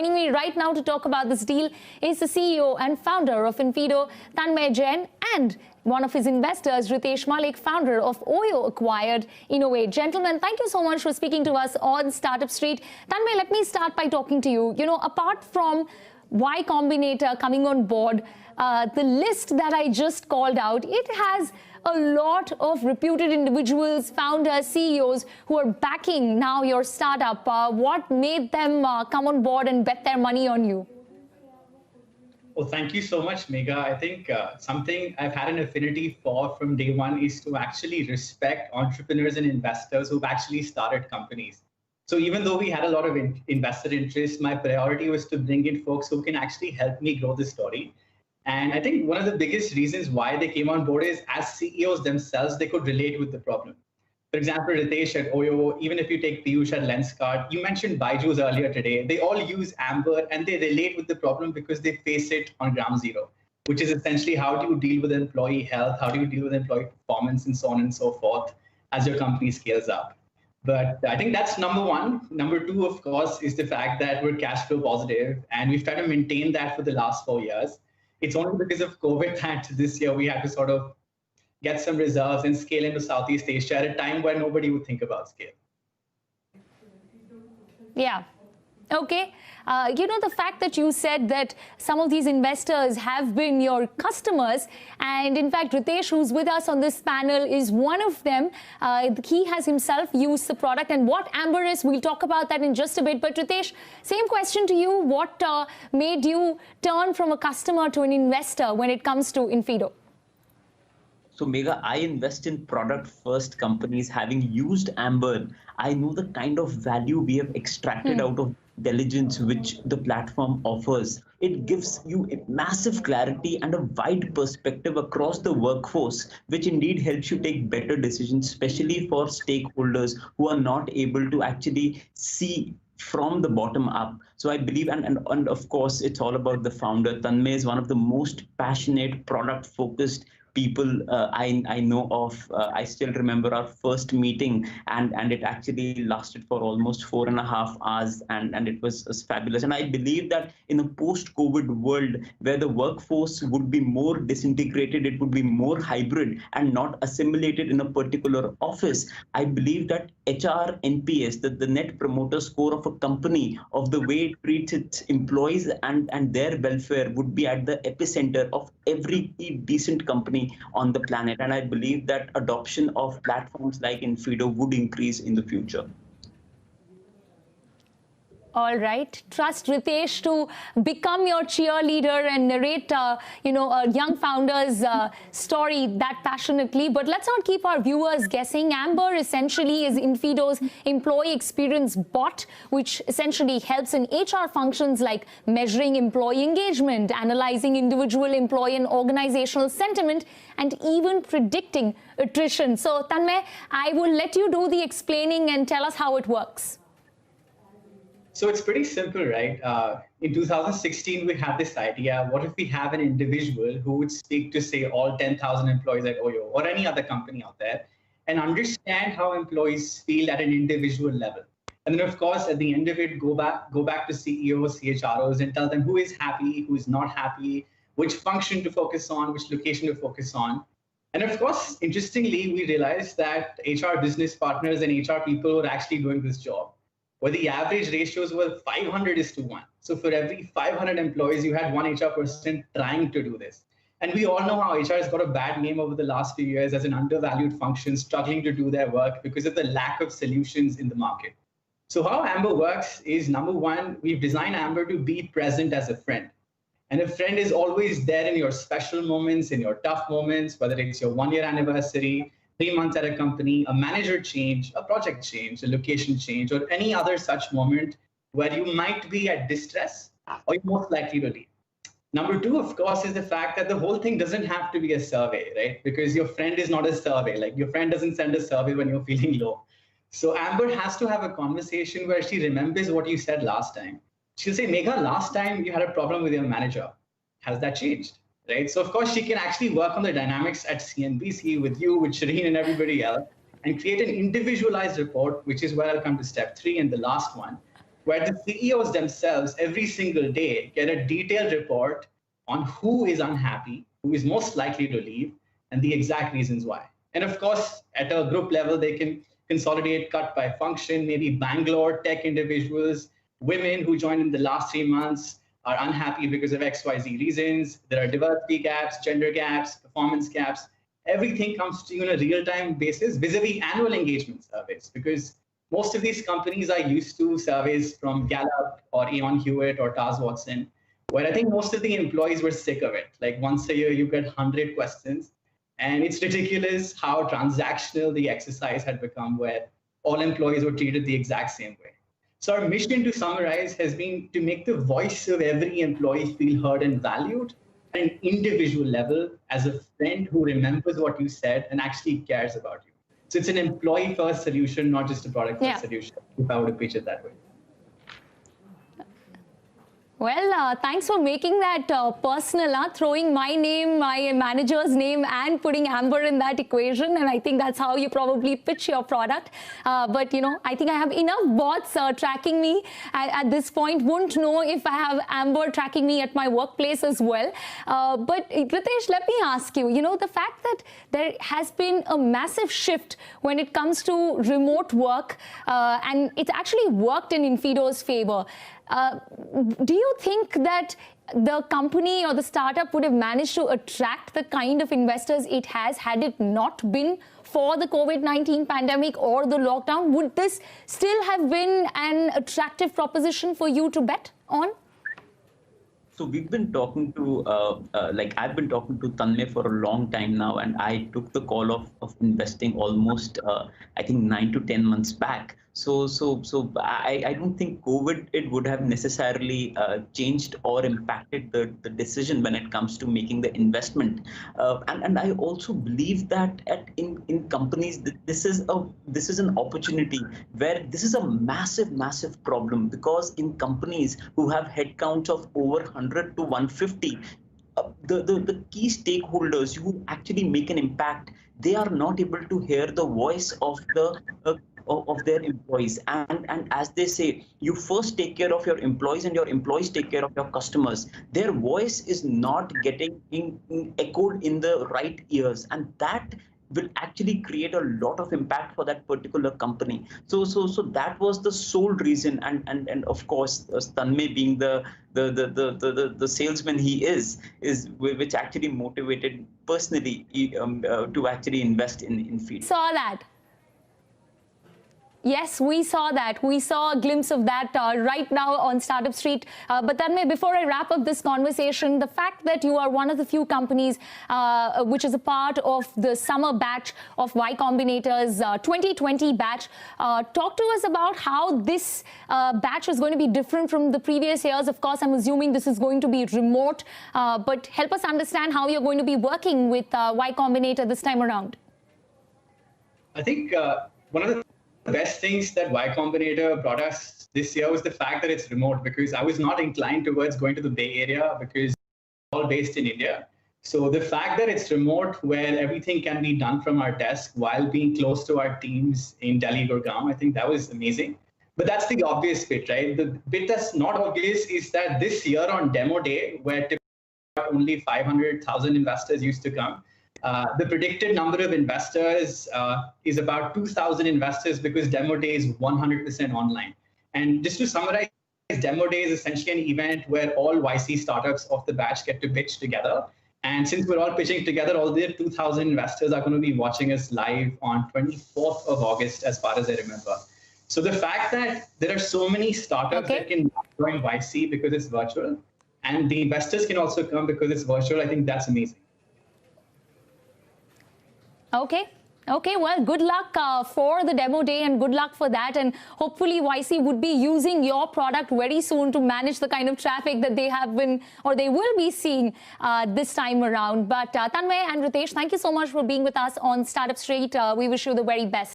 Joining me right now to talk about this deal is the CEO and founder of Infido, Tanmay Jain, and one of his investors, Ritesh Malik, founder of Oyo acquired Innovate. Gentlemen, thank you so much for speaking to us on Startup Street. Tanmay, let me start by talking to you. Apart from Y Combinator coming on board, the list that I just called out, it has a lot of reputed individuals, founders, CEOs who are backing now your startup. What made them come on board and bet their money on you? Well, thank you so much, Megha. I think something I've had an affinity for from day one is to actually respect entrepreneurs and investors who've actually started companies. So even though we had a lot of investor interest, my priority was to bring in folks who can actually help me grow the story. And I think one of the biggest reasons why they came on board is as CEOs themselves, they could relate with the problem. For example, Ritesh at Oyo, even if you take Piyush at Lenskart, you mentioned Byju's earlier today, they all use Amber and they relate with the problem because they face it on ground zero, which is essentially how do you deal with employee health, how do you deal with employee performance and so on and so forth as your company scales up. But I think that's number one. Number two, of course, is the fact that we're cash flow positive and we've tried to maintain that for the last 4 years. It's only because of COVID that this year we had to sort of get some reserves and scale into Southeast Asia at a time where nobody would think about scale. Yeah. Okay. The fact that you said that some of these investors have been your customers, and in fact, Ritesh, who's with us on this panel, is one of them. He has himself used the product, and what Amber is, we'll talk about that in just a bit. But Ritesh, same question to you. What made you turn from a customer to an investor when it comes to Infido? So Megha, I invest in product-first companies. Having used Amber, I know the kind of value we have extracted out of intelligence which the platform offers. It gives you a massive clarity and a wide perspective across the workforce, which indeed helps you take better decisions, especially for stakeholders who are not able to actually see from the bottom up. So I believe, and of course, it's all about the founder. Tanmay is one of the most passionate, product-focused people I know of. I still remember our first meeting, and it actually lasted for almost 4.5 hours, and it was fabulous. And I believe that in a post-COVID world where the workforce would be more disintegrated, it would be more hybrid and not assimilated in a particular office, I believe that HR NPS, the net promoter score of a company, of the way it treats its employees and their welfare, would be at the epicenter of every decent company on the planet. And I believe that adoption of platforms like Infido would increase in the future. All right. Trust Ritesh to become your cheerleader and narrate, a young founder's story that passionately. But let's not keep our viewers guessing. Amber essentially is Infido's employee experience bot, which essentially helps in HR functions like measuring employee engagement, analyzing individual employee and organizational sentiment, and even predicting attrition. So, Tanmay, I will let you do the explaining and tell us how it works. So it's pretty simple, right? In 2016, we had this idea, what if we have an individual who would speak to, say, all 10,000 employees at Oyo or any other company out there and understand how employees feel at an individual level. And then, of course, at the end of it, go back to CEOs, CHROs, and tell them who is happy, who is not happy, which function to focus on, which location to focus on. And of course, interestingly, we realized that HR business partners and HR people were actually doing this job, where the average ratios were 500:1. So for every 500 employees, you had one HR person trying to do this. And we all know how HR has got a bad name over the last few years as an undervalued function, struggling to do their work because of the lack of solutions in the market. So how Amber works is, number one, we've designed Amber to be present as a friend. And a friend is always there in your special moments, in your tough moments, whether it's your 1-year anniversary, 3 months at a company, a manager change, a project change, a location change, or any other such moment where you might be at distress or you're most likely to leave. Number two, of course, is the fact that the whole thing doesn't have to be a survey, right? Because your friend is not a survey. Like, your friend doesn't send a survey when you're feeling low. So Amber has to have a conversation where she remembers what you said last time. She'll say, Megha, last time you had a problem with your manager. Has that changed? Right? So of course, she can actually work on the dynamics at CNBC with you, with Shireen and everybody else, and create an individualized report, which is where I'll come to step 3 and the last one, where the CEOs themselves every single day get a detailed report on who is unhappy, who is most likely to leave, and the exact reasons why. And of course, at a group level, they can consolidate, cut by function. Maybe Bangalore tech individuals, women who joined in the last 3 months are unhappy because of XYZ reasons. There are diversity gaps, gender gaps, performance gaps. Everything comes to you on a real-time basis vis-a-vis annual engagement surveys, because most of these companies are used to surveys from Gallup or Aon Hewitt or Taz Watson, where I think most of the employees were sick of it. Like once a year, you get 100 questions. And it's ridiculous how transactional the exercise had become, where all employees were treated the exact same way. So our mission, to summarize, has been to make the voice of every employee feel heard and valued at an individual level, as a friend who remembers what you said and actually cares about you. So it's an employee-first solution, not just a product-first solution, if I were to pitch it that way. Well, thanks for making that personal, throwing my name, my manager's name, and putting Amber in that equation. And I think that's how you probably pitch your product. But, you know, I think I have enough bots tracking me at this point. Won't know if I have Amber tracking me at my workplace as well. But Ritesh, let me ask you, you know, the fact that there has been a massive shift when it comes to remote work, and it's actually worked in Infido's favor. Do you think that the company or the startup would have managed to attract the kind of investors it has had it not been for the COVID-19 pandemic or the lockdown? Would this still have been an attractive proposition for you to bet on? So we've been talking to, I've been talking to Tanmay for a long time now, and I took the call of investing almost, I think 9 to 10 months back. So I don't think it would have necessarily changed or impacted the decision when it comes to making the investment. And I also believe that in companies, this is an opportunity where this is a massive problem, because in companies who have headcounts of over 100 to 150, the key stakeholders who actually make an impact, they are not able to hear the voice of their employees. And as they say, you first take care of your employees and your employees take care of your customers. Their voice is not getting echoed in the right ears, and that will actually create a lot of impact for that particular company. So that was the sole reason, and of course Tanmay being the salesman he is which actually motivated personally to actually invest in Infido. Saw that. Yes, we saw that. We saw a glimpse of that right now on Startup Street. But Tanmay, before I wrap up this conversation, the fact that you are one of the few companies which is a part of the summer batch of Y Combinator's 2020 batch, talk to us about how this batch is going to be different from the previous years. Of course, I'm assuming this is going to be remote, but help us understand how you're going to be working with Y Combinator this time around. I think one of the best things that Y Combinator brought us this year was the fact that it's remote, because I was not inclined towards going to the Bay Area because it's all based in India. So the fact that it's remote, where everything can be done from our desk while being close to our teams in Delhi, Gurgaon, I think that was amazing. But that's the obvious bit, right? The bit that's not obvious is that this year on demo day, where only 500,000 investors used to come, the predicted number of investors is about 2,000 investors, because demo day is 100% online. And just to summarize, demo day is essentially an event where all YC startups of the batch get to pitch together. And since we're all pitching together, all the 2,000 investors are going to be watching us live on 24th of August, as far as I remember. So the fact that there are so many startups that can join YC because it's virtual, and the investors can also come because it's virtual, I think that's amazing. Okay, well, good luck for the demo day, and good luck for that. And hopefully YC would be using your product very soon to manage the kind of traffic that they have been, or they will be seeing this time around. But Tanmay and Ritesh, thank you so much for being with us on Startup Street. We wish you the very best.